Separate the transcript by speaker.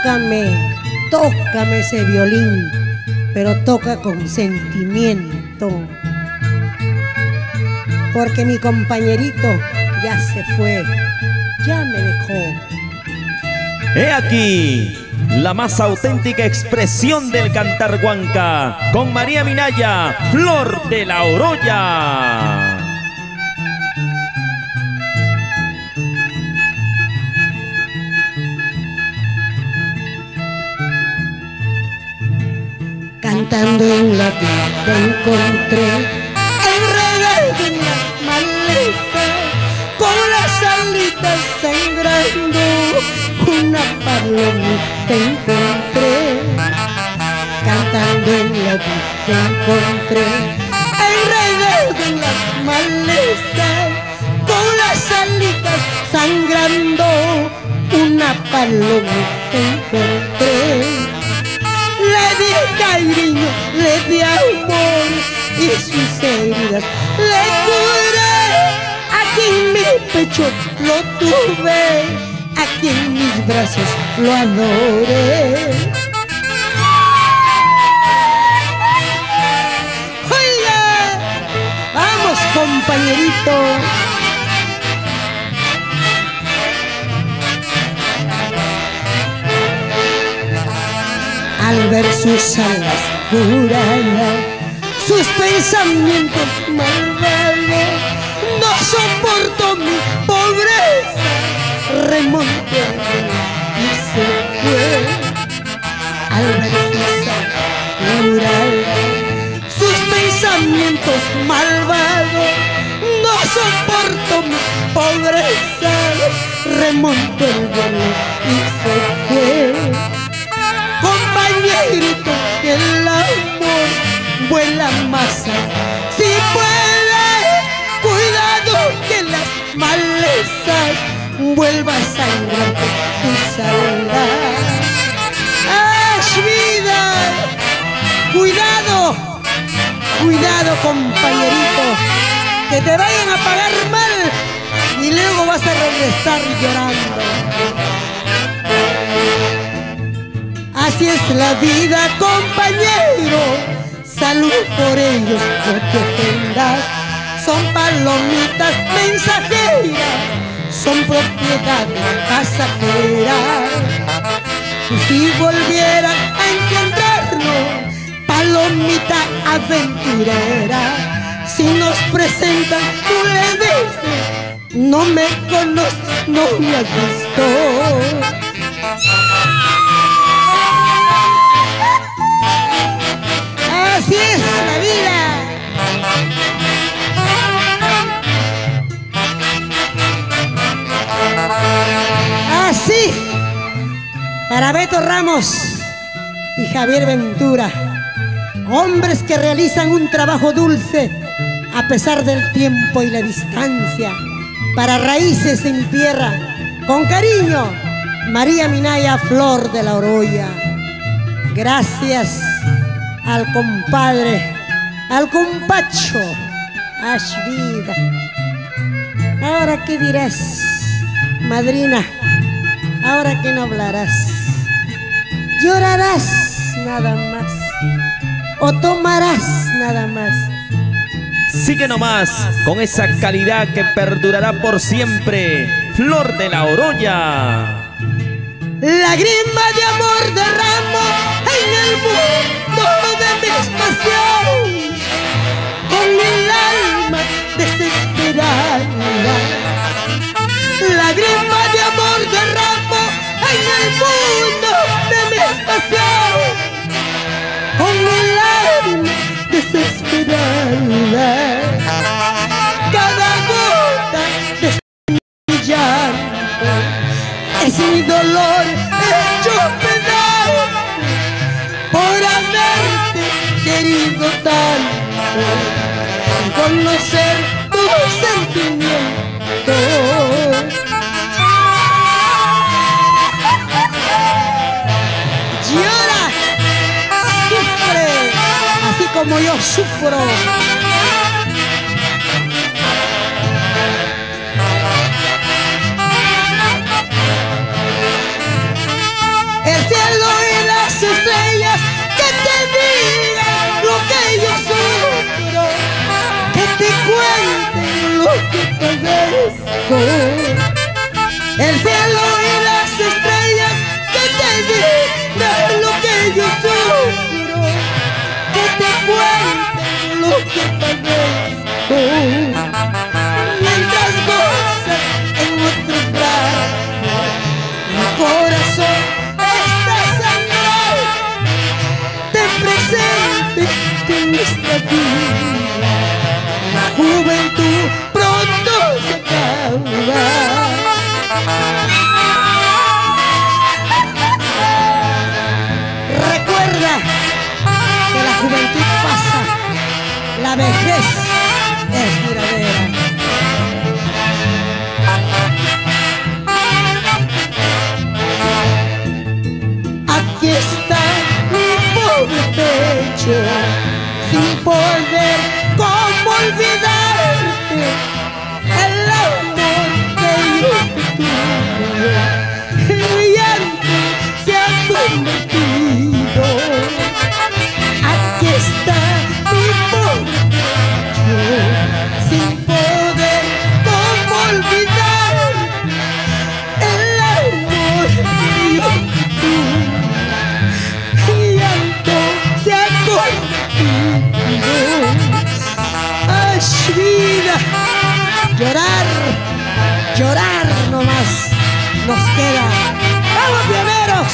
Speaker 1: tócame ese violín, pero toca con sentimiento, porque mi compañerito ya se fue, ya me dejó.
Speaker 2: He aquí la más auténtica expresión del cantar huanca con María Minaya, Flor de la Oroya.
Speaker 1: Cantando en la vida encontré enredado en las malezas, con las alitas sangrando, una palomita encontré. Cantando en la vida encontré enredado en las malezas, con las alitas sangrando, una palomita encontré. Le di cariño, le di amor y sus heridas le curé. Aquí en mi pecho lo tuve, aquí en mis brazos lo adoré. Oiga, vamos compañerito. Al ver sus alas juradas, sus pensamientos malvados, no soporto mi pobreza, remonté y se fue. Al ver sus alas juradas, sus pensamientos malvados, no soporto mi pobreza, remonté el vuelo y se fue. Compañerito, el amor vuela más alto. Si puedes, cuidado que las malezas vuelvan a sangrarte tu sangrar. ¡Ash, vida! Cuidado, cuidado compañerito, que te vayan a pagar mal y luego vas a regresar llorando. Así es la vida, compañero, salud por ellos, no te ofendas. Son palomitas mensajeras, son propiedades pasajeras. Y si volvieran a encontrarnos, palomita aventurera, si nos presentan, tú le dices, no me conoces, no me has visto. Así es la vida. Así, para Beto Ramos y Javier Ventura, hombres que realizan un trabajo dulce a pesar del tiempo y la distancia, para Raíces en Tierra, con cariño, María Minaya, Flor de la Oroya. Gracias al compadre, al compacho, Ash vida. Ahora qué dirás, madrina, ahora que no hablarás, llorarás nada más, o tomarás nada más.
Speaker 2: Sigue nomás con esa calidad que perdurará por siempre, Flor de la Oroya.
Speaker 1: Lágrima de amor derramo en el mundo de mi pasión, con el alma desesperada. Lágrima de amor derramo en el mundo de mi pasión, con el alma desesperada. Cada gota de mi llanto es mi dolor hecho pedazo por haberte querido tanto, sin conocer tu sentimiento. Llora, sufre, así como yo sufro. El cielo que padezco. El cielo y las estrellas que te digan lo que yo sufro, que te cuenten lo que padezco. Mientras gozas en otros brazos, mi corazón está sangrado. Ten presente que en nuestra vida la juventud pronto se acaba. Recuerda que la juventud pasa, la vejez es duradera. Aquí está mi pobre pecho, sin poder cómo olvidarte el amor que yo te tuve. En mi llanto se ha convertido. Aquí está mi pobre pecho, sin poder cómo olvidar el amor que yo te tuve. Mi llanto se ha convertido. ¡Ay, vida! Llorar, llorar nomás nos queda. ¡Vamos, pioneros!